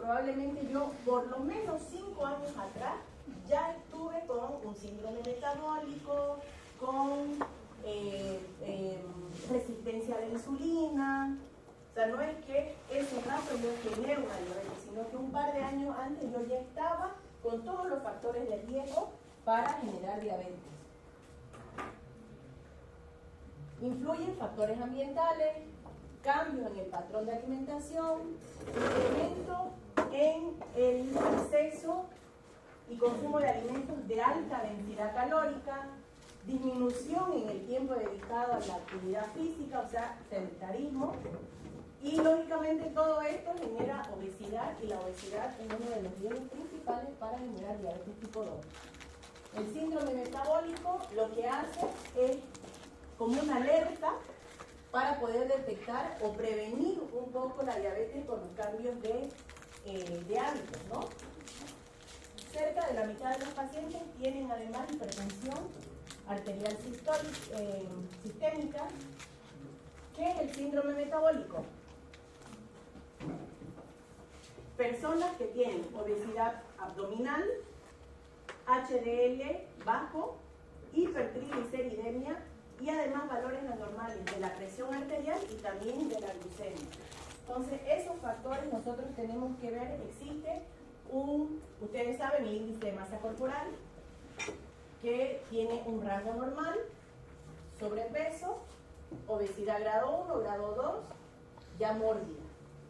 probablemente yo por lo menos 5 años atrás ya estuve con un síndrome metabólico, con resistencia a la insulina. O sea, no es que ese rato yo genero una diabetes, sino que un par de años antes yo ya estaba con todos los factores de riesgo para generar diabetes. Influyen factores ambientales, cambios en el patrón de alimentación, incremento en el exceso y consumo de alimentos de alta densidad calórica, disminución en el tiempo dedicado a la actividad física, o sea, sedentarismo, y lógicamente todo esto genera obesidad, y la obesidad es uno de los riesgos principales para generar diabetes tipo 2. El síndrome metabólico lo que hace es como una alerta para poder detectar o prevenir un poco la diabetes con los cambios de hábitos, ¿no? Cerca de la mitad de los pacientes tienen además hipertensión arterial sistémica. ¿Qué es el síndrome metabólico? Personas que tienen obesidad abdominal, HDL bajo, hipertrigliceridemia y además valores anormales de la presión arterial y también de la glucemia. Entonces, esos factores nosotros tenemos que ver. Existe ustedes saben, el índice de masa corporal, que tiene un rango normal, sobrepeso, obesidad grado 1, grado 2, ya mórbida.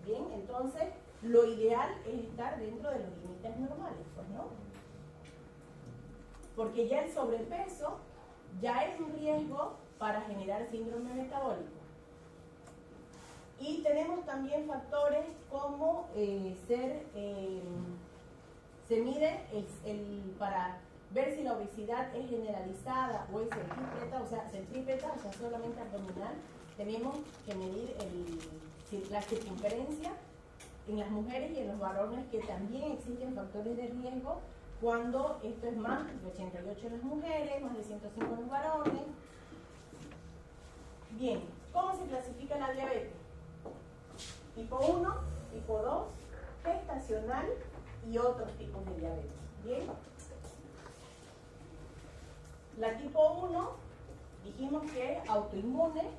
Bien, entonces, lo ideal es estar dentro de los límites normales, pues, ¿no? Porque ya el sobrepeso ya es un riesgo para generar síndrome metabólico. Y tenemos también factores como se mide para ver si la obesidad es generalizada o es centrípeta, o sea, solamente abdominal. Tenemos que medir la circunferencia en las mujeres y en los varones, que también existen factores de riesgo cuando esto es más de 88 en las mujeres, más de 105 en los varones. Bien, ¿cómo se clasifica la diabetes? Tipo 1, tipo 2, gestacional y otros tipos de diabetes. Bien. La tipo 1, dijimos que es autoinmune,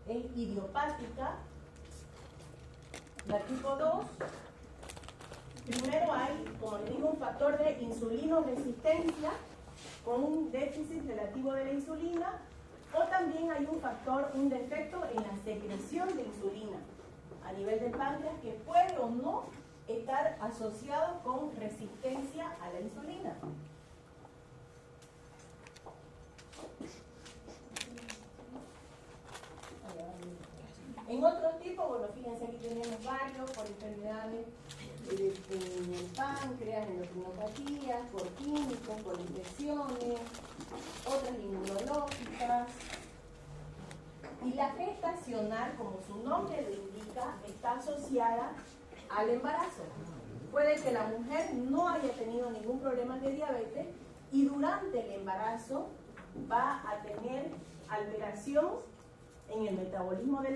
es idiopática. La tipo 2, primero hay, como les digo, un factor de insulinoresistencia con un déficit relativo de la insulina, o también hay un defecto en la secreción de insulina a nivel del páncreas, que puede o no estar asociado con resistencia a la insulina. En otros tipos, bueno, fíjense, aquí tenemos varios por enfermedades en el páncreas, endocrinopatías, por químicos, por infecciones, otras inmunológicas. Y la gestacional, como su nombre lo indica, está asociada al embarazo. Puede que la mujer no haya tenido ningún problema de diabetes y durante el embarazo va a tener alteración en el metabolismo de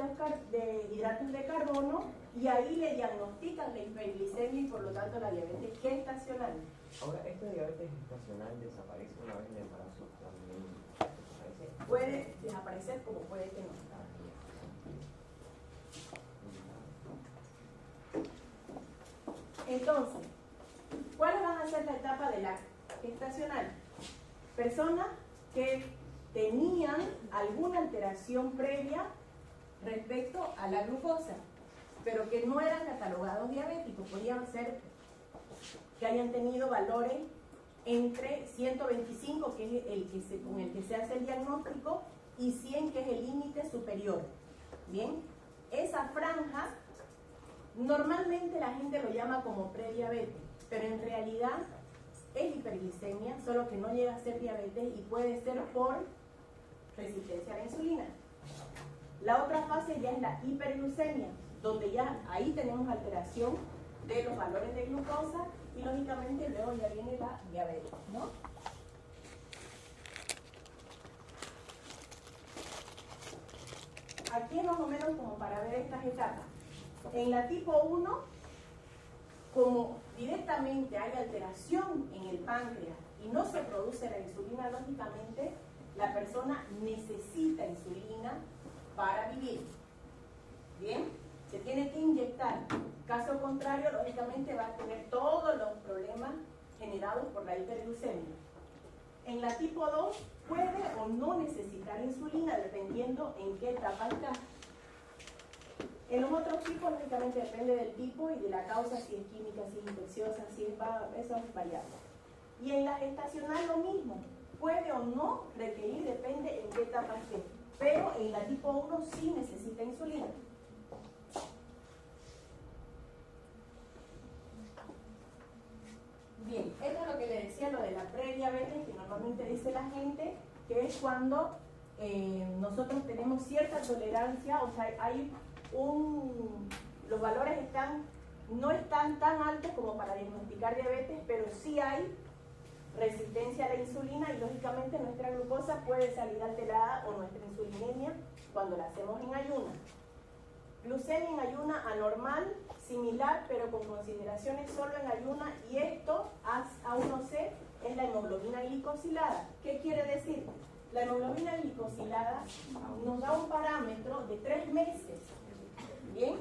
hidratos de carbono, y ahí le diagnostican la hiperglicemia y por lo tanto la diabetes gestacional. Ahora, ¿esta diabetes gestacional desaparece una vez en el embarazo? ¿También desaparece? Puede desaparecer como puede que no. Entonces, ¿cuáles van a ser la etapa de la gestacional? Personas que tenían alguna alteración previa respecto a la glucosa, pero que no eran catalogados diabéticos. Podían ser que hayan tenido valores entre 125, que es con el que se hace el diagnóstico, y 100, que es el límite superior. Bien, esa franja normalmente la gente lo llama como prediabetes, pero en realidad es hiperglicemia, solo que no llega a ser diabetes y puede ser por resistencia a la insulina. La otra fase ya es la hiperglucemia, donde ya ahí tenemos alteración de los valores de glucosa y lógicamente luego ya viene la diabetes, ¿no? Aquí es más o menos como para ver estas etapas. En la tipo 1, como directamente hay alteración en el páncreas y no se produce la insulina, lógicamente la persona necesita insulina para vivir. Bien, se tiene que inyectar. Caso contrario, lógicamente va a tener todos los problemas generados por la hiperglucemia. En la tipo 2 puede o no necesitar insulina dependiendo en qué etapa está. En los otros tipos, lógicamente depende del tipo y de la causa, si es química, si es infecciosa, si es eso es variable. Y en la gestacional lo mismo, puede o no requerir, depende en qué etapa esté. Pero en la tipo 1 sí necesita insulina. Bien, esto es lo que le decía, lo de la prediabetes, que normalmente dice la gente, que es cuando nosotros tenemos cierta tolerancia, o sea, hay los valores no están tan altos como para diagnosticar diabetes, pero sí hay resistencia a la insulina y lógicamente nuestra glucosa puede salir alterada o nuestra insulinemia cuando la hacemos en ayuna. Glucemia en ayuna anormal, similar, pero con consideraciones solo en ayuna, y esto, A1C, es la hemoglobina glicosilada. ¿Qué quiere decir? La hemoglobina glicosilada nos da un parámetro de 3 meses. Bien,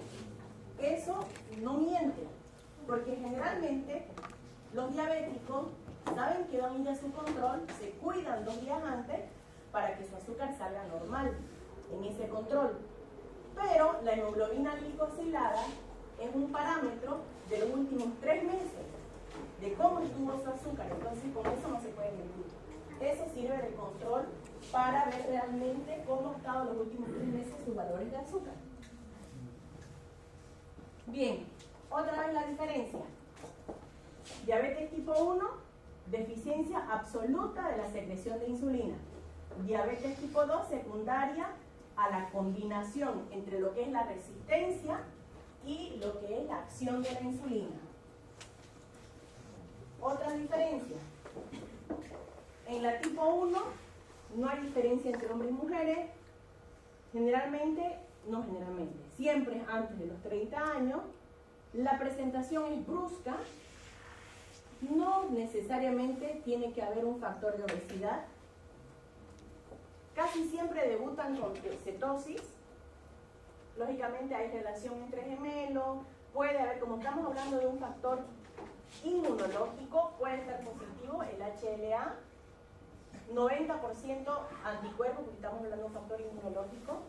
eso no miente, porque generalmente los diabéticos saben que van a ir a su control, se cuidan 2 días antes para que su azúcar salga normal en ese control. Pero la hemoglobina glicosilada es un parámetro de los últimos 3 meses, de cómo estuvo su azúcar, entonces con eso no se puede medir. Eso sirve de control para ver realmente cómo han estado los últimos 3 meses sus valores de azúcar. Bien, otra vez la diferencia. Diabetes tipo 1, deficiencia absoluta de la secreción de insulina. Diabetes tipo 2, secundaria a la combinación entre lo que es la resistencia y lo que es la acción de la insulina. Otra diferencia. En la tipo 1 no hay diferencia entre hombres y mujeres. Siempre es antes de los 30 años. La presentación es brusca. No necesariamente tiene que haber un factor de obesidad. Casi siempre debutan con cetosis. Lógicamente hay relación entre gemelos. Puede haber, como estamos hablando de un factor inmunológico, puede estar positivo el HLA. 90% anticuerpos, porque estamos hablando de un factor inmunológico.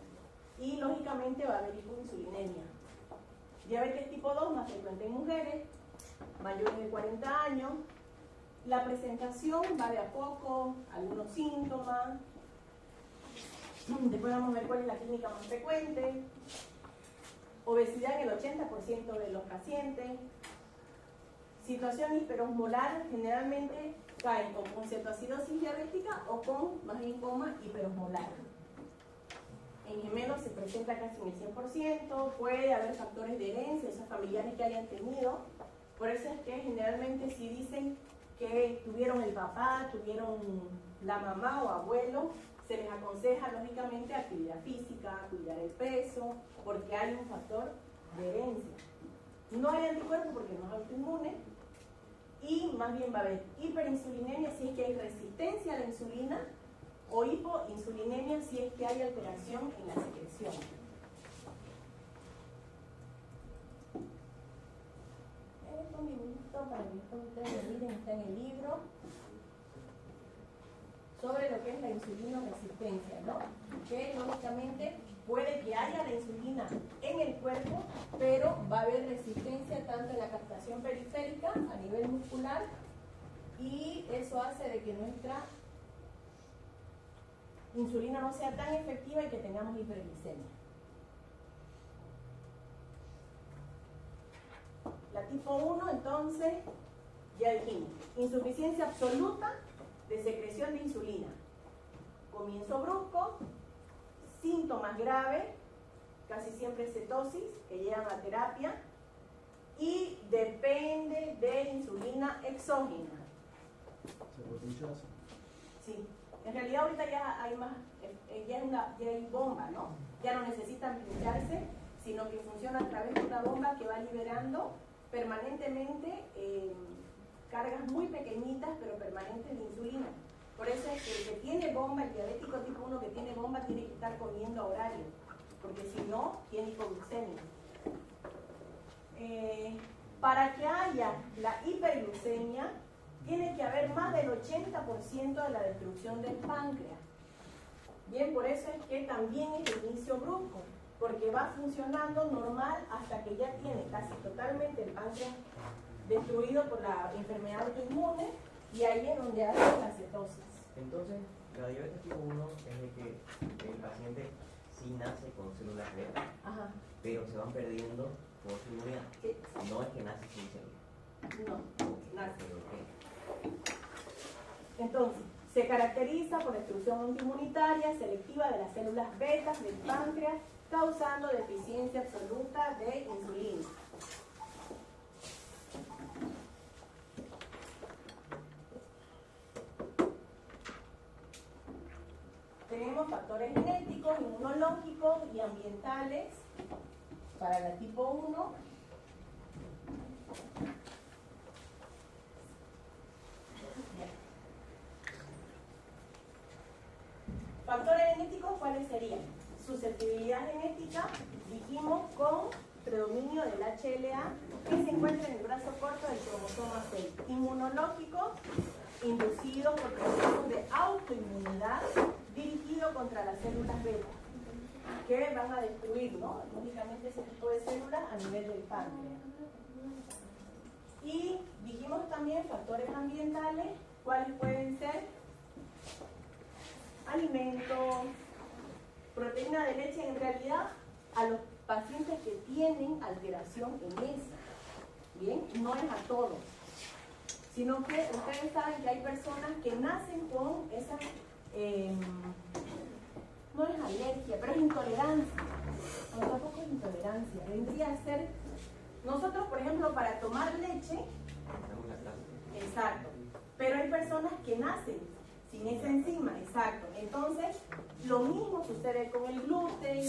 Y lógicamente va a haber hipoinsulinemia. Diabetes tipo 2, más frecuente en mujeres, mayores de 40 años. La presentación va de a poco, algunos síntomas. Después vamos a ver cuál es la clínica más frecuente. Obesidad en el 80% de los pacientes. Situación hiperosmolar, generalmente caen con cetoacidosis diabética o con, más bien coma, hiperosmolar. En gemelos se presenta casi en el 100%, puede haber factores de herencia, esos familiares que hayan tenido. Por eso es que generalmente si dicen que tuvieron el papá, tuvieron la mamá o abuelo, se les aconseja lógicamente actividad física, cuidar el peso, porque hay un factor de herencia. No hay anticuerpos porque no es autoinmune, y más bien va a haber hiperinsulinemia si es que hay resistencia a la insulina, o hipoinsulinemia si es que hay alteración en la secreción. Esto me gusta para que ustedes lo miren, está en el libro, sobre lo que es la insulinoresistencia, ¿no? Que lógicamente puede que haya la insulina en el cuerpo, pero va a haber resistencia tanto en la captación periférica a nivel muscular, y eso hace de que nuestra insulina no sea tan efectiva y que tengamos hiperglicemia. La tipo 1, entonces, ya dijimos, insuficiencia absoluta de secreción de insulina. Comienzo brusco, síntomas graves, casi siempre cetosis, que llevan a terapia, y depende de insulina exógena. Sí. En realidad ahorita ya hay más, ya hay bomba, ¿no? Ya no necesitan pincharse, sino que funciona a través de una bomba que va liberando permanentemente cargas muy pequeñitas, pero permanentes de insulina. Por eso es que el que tiene bomba, el diabético tipo 1 que tiene bomba, tiene que estar comiendo a horario, porque si no, tiene hipoglucemia. Para que haya la hiperglucemia, tiene que haber más del 80% de la destrucción del páncreas. Bien, por eso es que también es el inicio brusco, porque va funcionando normal hasta que ya tiene casi totalmente el páncreas destruido por la enfermedad autoinmune, y ahí es donde hace la cetosis. Entonces, la diabetes tipo 1 es de que el paciente sí nace con células beta, Ajá. pero se van perdiendo por su inmunidad. Sí. No es que nace sin células. No, nace. Ok. Entonces, se caracteriza por destrucción autoinmunitaria selectiva de las células betas del páncreas, causando deficiencia absoluta de insulina. Tenemos factores genéticos, inmunológicos y ambientales para la tipo 1. Factores genéticos, ¿cuáles serían? Susceptibilidad genética, dijimos, con predominio del HLA, que se encuentra en el brazo corto del cromosoma 6. Inmunológico, inducido por procesos de autoinmunidad dirigido contra las células beta, que van a destruir, ¿no?, lógicamente ese tipo de células a nivel del páncreas. Y dijimos también factores ambientales, ¿cuáles pueden ser? Alimentos, proteína de leche. En realidad, a los pacientes que tienen alteración en esa, ¿bien? No es a todos, sino que ustedes saben que hay personas que nacen con esa, no es alergia, pero es intolerancia. No, tampoco es intolerancia, vendría a ser, nosotros por ejemplo para tomar leche, exacto, pero hay personas que nacen sin esa enzima, exacto. Entonces, lo mismo sucede con el gluten,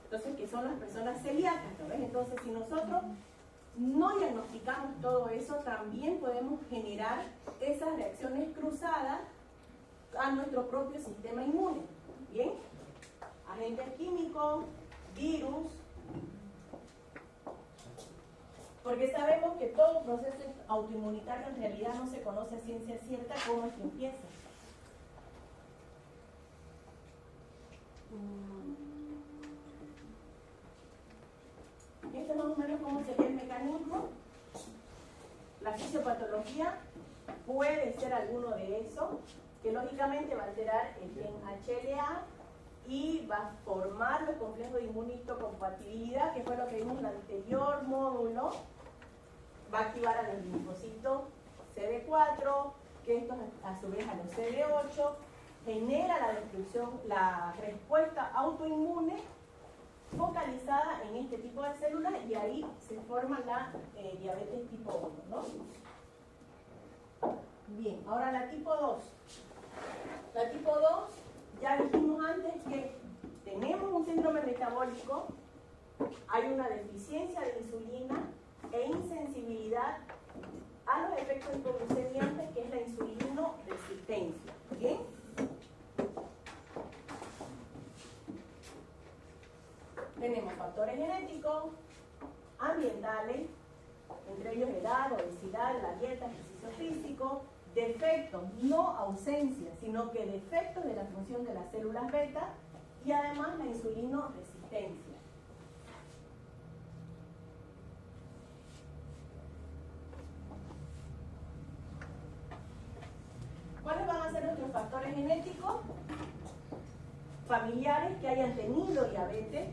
entonces que son las personas celíacas, ¿no ves? Entonces, si nosotros no diagnosticamos todo eso, también podemos generar esas reacciones cruzadas a nuestro propio sistema inmune. ¿Bien? Agentes químicos, virus, porque sabemos que todo proceso autoinmunitario en realidad no se conoce a ciencia cierta cómo es que empieza. Este es más o menos cómo sería el mecanismo. La fisiopatología puede ser alguno de esos, que lógicamente va a alterar el gen HLA y va a formar los complejos de inmunistocompatibilidad, que fue lo que vimos en el anterior módulo. Va a activar a los linfocitos CD4, que estos a su vez a los CD8, genera la destrucción, la respuesta autoinmune focalizada en este tipo de células, y ahí se forma la diabetes tipo 1, ¿no? Bien, ahora la tipo 2. La tipo 2, ya dijimos antes que tenemos un síndrome metabólico, hay una deficiencia de insulina e insensibilidad a los efectos hipoglucemiantes, que es la insulinoresistencia. ¿Bien? Tenemos factores genéticos, ambientales, entre ellos edad, obesidad, la dieta, ejercicio físico, defectos, no ausencia, sino que defectos de la función de las células beta, y además la insulinoresistencia. ¿Cuáles van a ser nuestros factores genéticos? Familiares que hayan tenido diabetes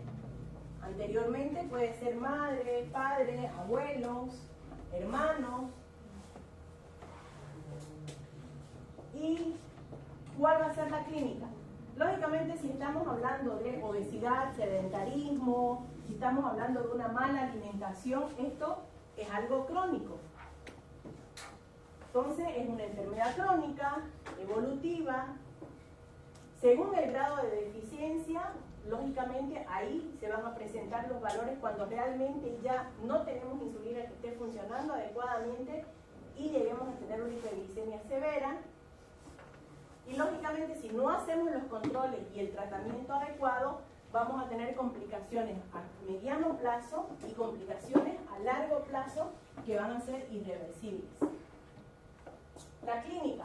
anteriormente, puede ser madre, padre, abuelos, hermanos. ¿Y cuál va a ser la clínica? Lógicamente, si estamos hablando de obesidad, sedentarismo, si estamos hablando de una mala alimentación, esto es algo crónico. Entonces, es una enfermedad crónica, evolutiva. Según el grado de deficiencia, lógicamente ahí se van a presentar los valores cuando realmente ya no tenemos insulina que esté funcionando adecuadamente y lleguemos a tener una hiperglicemia severa. Y lógicamente si no hacemos los controles y el tratamiento adecuado, vamos a tener complicaciones a mediano plazo y complicaciones a largo plazo que van a ser irreversibles. La clínica.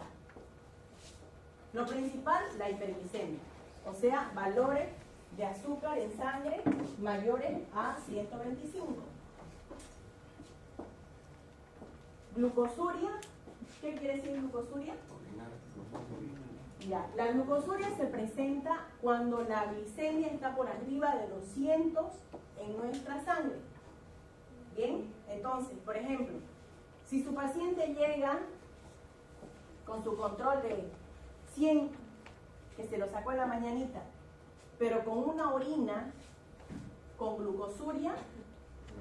Lo principal, la hiperglicemia, o sea, valores de azúcar en sangre mayores a 125. Glucosuria, ¿qué quiere decir glucosuria? Ya, la glucosuria se presenta cuando la glicemia está por arriba de 200 en nuestra sangre. Bien, entonces, por ejemplo, si su paciente llega con su control de 100, que se lo sacó en la mañanita, pero con una orina con glucosuria,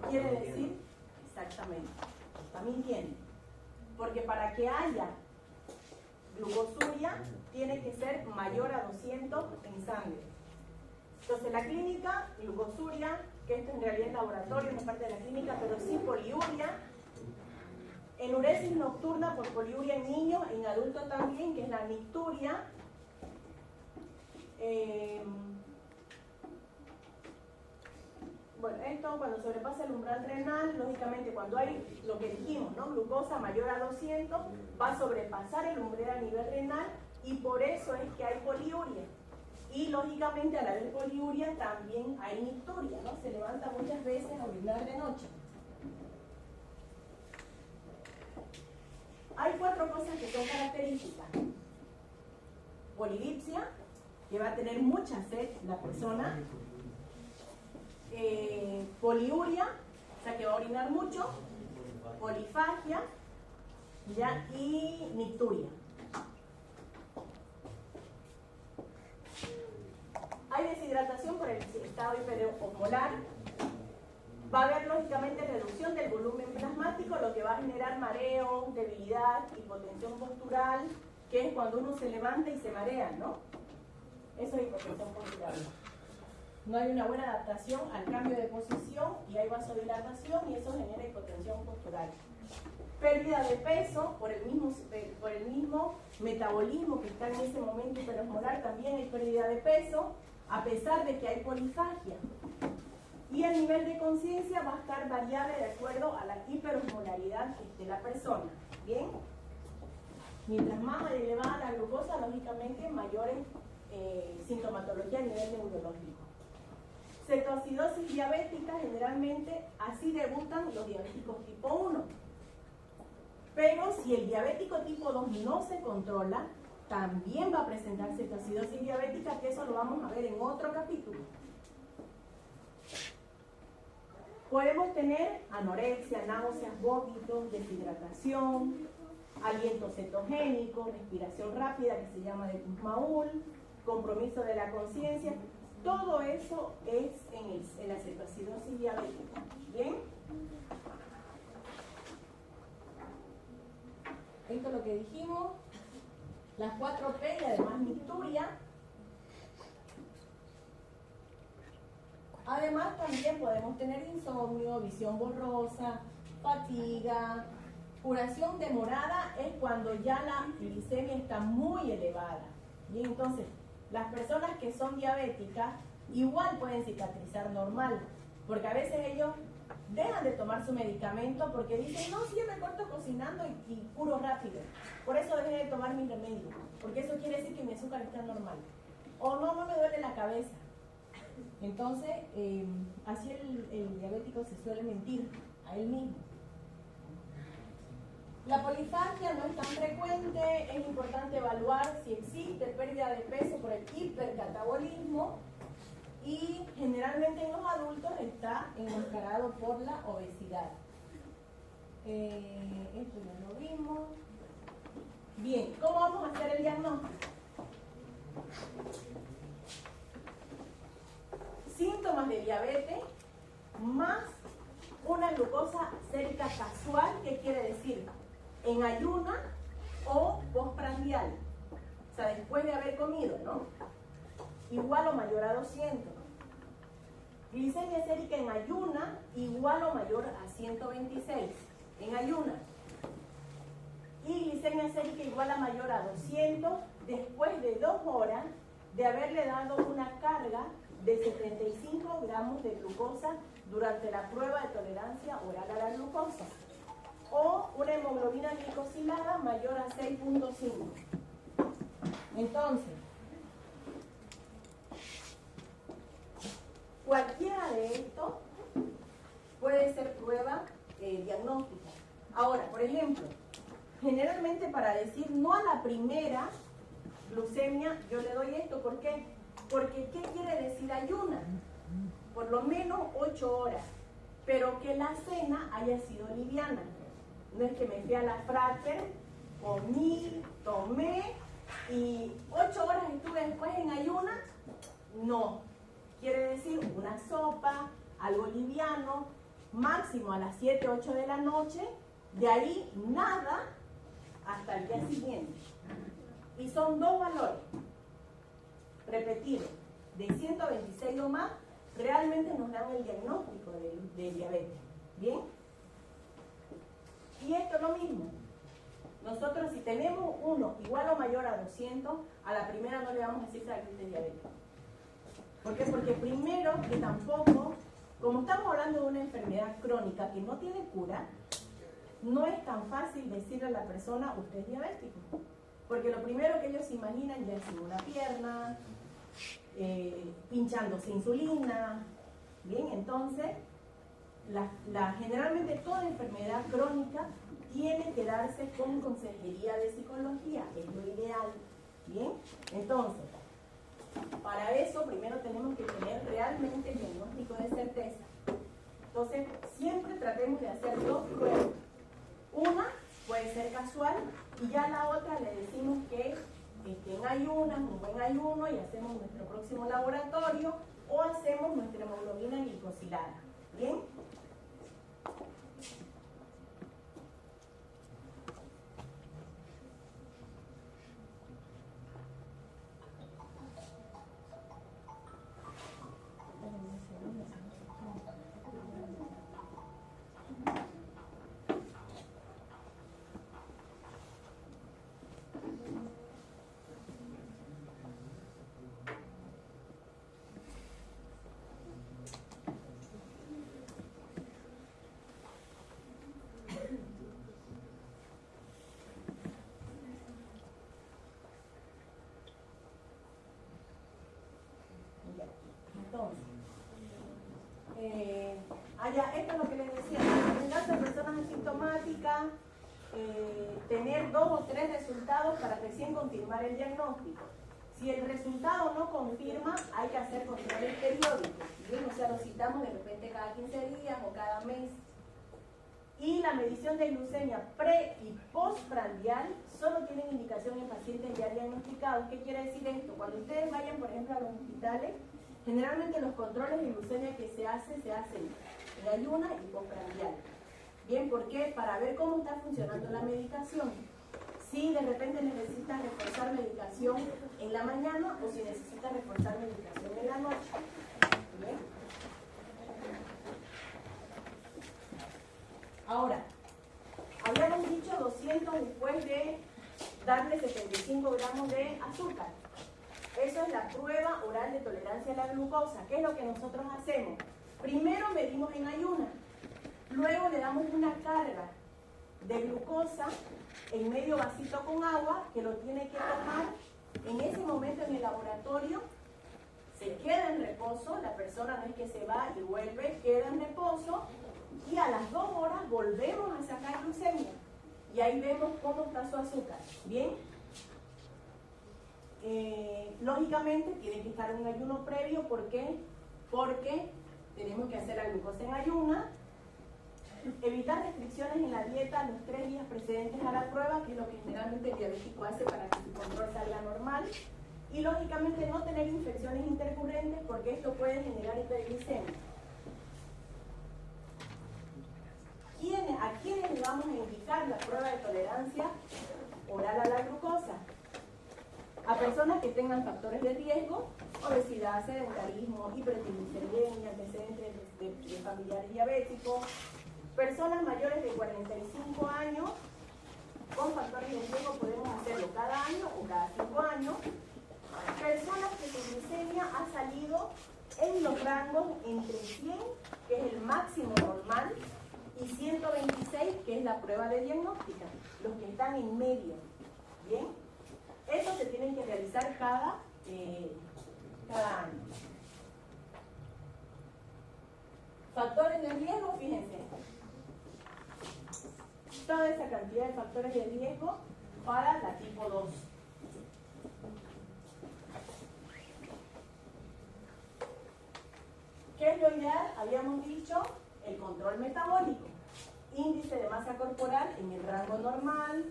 quiere decir, exactamente, está mintiendo. Porque para que haya glucosuria, tiene que ser mayor a 200 en sangre. Entonces, la clínica, glucosuria, que esto en realidad es laboratorio, no es parte de la clínica, pero sí poliuria, enuresis nocturna por poliuria en niños, en adultos también, que es la nicturia. Bueno, esto cuando sobrepasa el umbral renal, lógicamente cuando hay lo que dijimos, ¿no? Glucosa mayor a 200, va a sobrepasar el umbral a nivel renal y por eso es que hay poliuria. Y lógicamente al haber poliuria también hay nicturia, ¿no? Se levanta muchas veces a orinar de noche. Hay 4 cosas que son características. Polidipsia, que va a tener mucha sed la persona. Poliuria, o sea que va a orinar mucho. Polifagia, ¿ya? Y nicturia. Hay deshidratación por el estado hiperosmolar. Va a haber lógicamente reducción del volumen plasmático, lo que va a generar mareo, debilidad, hipotensión postural, que es cuando uno se levanta y se marea, ¿no? Eso es hipotensión postural. No hay una buena adaptación al cambio de posición y hay vasodilatación y eso genera hipotensión postural. Pérdida de peso por el mismo metabolismo que está en ese momento hiperosmolar, también hay pérdida de peso, a pesar de que hay polifagia. Y el nivel de conciencia va a estar variable de acuerdo a la hiperosmolaridad de la persona. ¿Bien? Mientras más elevada la glucosa, lógicamente mayores sintomatología a nivel neurológico. Cetoacidosis diabética, generalmente así debutan los diabéticos tipo 1. Pero si el diabético tipo 2 no se controla, también va a presentar cetoacidosis diabética, que eso lo vamos a ver en otro capítulo. Podemos tener anorexia, náuseas, vómitos, deshidratación, aliento cetogénico, respiración rápida que se llama de Kussmaul, compromiso de la conciencia. Todo eso es en la cetoacidosis diabética. ¿Bien? Esto es lo que dijimos. Las 4P y además nicturia. Además también podemos tener insomnio, visión borrosa, fatiga. Curación demorada es cuando ya la glicemia está muy elevada. Bien, entonces, las personas que son diabéticas igual pueden cicatrizar normal, porque a veces ellos dejan de tomar su medicamento porque dicen, no, si yo me corto cocinando y curo rápido, por eso dejé de tomar mi remedio, porque eso quiere decir que mi azúcar está normal. O no me duele la cabeza. Entonces, así el diabético se suele mentir a él mismo. La polifagia no es tan frecuente, es importante evaluar si existe pérdida de peso por el hipercatabolismo y generalmente en los adultos está enmascarado por la obesidad. Esto ya lo vimos. Bien, ¿cómo vamos a hacer el diagnóstico? Síntomas de diabetes más una glucosa sérica casual, ¿qué quiere decir? En ayuna o postprandial, o sea, después de haber comido, ¿no? Igual o mayor a 200. Glicemia sérica en ayuna igual o mayor a 126 en ayuna. Y glicemia sérica igual a mayor a 200 después de 2 horas de haberle dado una carga de 75 gramos de glucosa durante la prueba de tolerancia oral a la glucosa. O una hemoglobina glicosilada mayor a 6.5. Entonces, cualquiera de estos puede ser prueba diagnóstica. Ahora, por ejemplo, generalmente para decir no a la primera glucemia, yo le doy esto. ¿Por qué? Porque ¿qué quiere decir ayuna? Por lo menos 8 horas, pero que la cena haya sido liviana. No es que me fui a la Frater, comí, tomé y 8 horas estuve después en ayuna. No. Quiere decir una sopa, algo liviano, máximo a las 7, 8 de la noche, de ahí nada hasta el día siguiente. Y son 2 valores repetidos de 126 o más, realmente nos dan el diagnóstico de diabetes. ¿Bien? Y esto es lo mismo. Nosotros si tenemos uno igual o mayor a 200, a la primera no le vamos a decir que usted es diabético. ¿Por qué? Porque primero que tampoco, como estamos hablando de una enfermedad crónica que no tiene cura, no es tan fácil decirle a la persona usted es diabético. Porque lo primero que ellos se imaginan ya es en una pierna, pinchándose insulina. Bien, entonces, generalmente toda enfermedad crónica tiene que darse con consejería de psicología, es lo ideal. Bien, entonces, para eso primero tenemos que tener realmente el diagnóstico de certeza. Entonces, siempre tratemos de hacer 2 pruebas. Una puede ser casual y ya la otra le decimos que en ayunas, un buen ayuno, y hacemos nuestro próximo laboratorio o hacemos nuestra hemoglobina glicosilada. ¿Bien? Esto es lo que les decía, en caso de personas asintomáticas, tener 2 o 3 resultados para recién confirmar el diagnóstico. Si el resultado no confirma, hay que hacer controles periódicos, ¿bien? O sea, lo citamos de repente cada 15 días o cada mes. Y la medición de glucemia pre y postprandial solo tienen indicación en pacientes ya diagnosticados. ¿Qué quiere decir esto? Cuando ustedes vayan, por ejemplo, a los hospitales, generalmente los controles de glucemia que se hacen en ayuna y postprandial. Bien, ¿por qué? Para ver cómo está funcionando la medicación. Si de repente necesitas reforzar medicación en la mañana o si necesitas reforzar medicación en la noche. ¿Bien? Ahora, habíamos dicho 200 después de darle 75 gramos de azúcar. Eso es la prueba oral de tolerancia a la glucosa. ¿Qué es lo que nosotros hacemos? Primero medimos en ayuna, luego le damos una carga de glucosa en medio vasito con agua que lo tiene que tomar. En ese momento en el laboratorio se queda en reposo, la persona no es que se va y vuelve, queda en reposo y a las 2 horas volvemos a sacar glucemia y ahí vemos cómo está su azúcar. ¿Bien? Lógicamente tiene que estar en un ayuno previo. ¿Por qué? Porque tenemos que hacer la glucosa en ayuna, evitar restricciones en la dieta los 3 días precedentes a la prueba, que es lo que generalmente el diabético hace para que su control salga normal, y lógicamente no tener infecciones intercurrentes porque esto puede generar hiperglicemia. ¿A quiénes le vamos a indicar la prueba de tolerancia oral a la glucosa? A personas que tengan factores de riesgo, obesidad, sedentarismo, hipertrigliceridemia, antecedentes de familiares diabéticos, personas mayores de 45 años con factores de riesgo, podemos hacerlo cada año o cada 5 años, personas que su glicemia ha salido en los rangos entre 100, que es el máximo normal, y 126, que es la prueba de diagnóstica, los que están en medio. ¿Bien? Eso se tienen que realizar cada año. Factores de riesgo, fíjense. Toda esa cantidad de factores de riesgo para la tipo 2. ¿Qué es lo ideal? Habíamos dicho el control metabólico. Índice de masa corporal en el rango normal.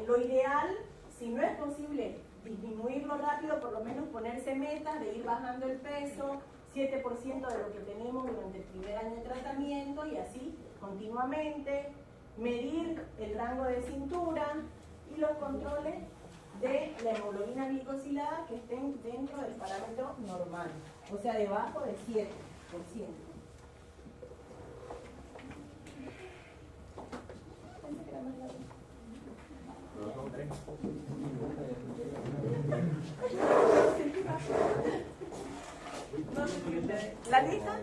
Lo ideal, si no es posible disminuirlo rápido, por lo menos ponerse metas de ir bajando el peso, 7% de lo que tenemos durante el primer año de tratamiento y así continuamente. Medir el rango de cintura y los controles de la hemoglobina glicosilada que estén dentro del parámetro normal, o sea, debajo del 7%. Pensé que era más largo. ¿La lista?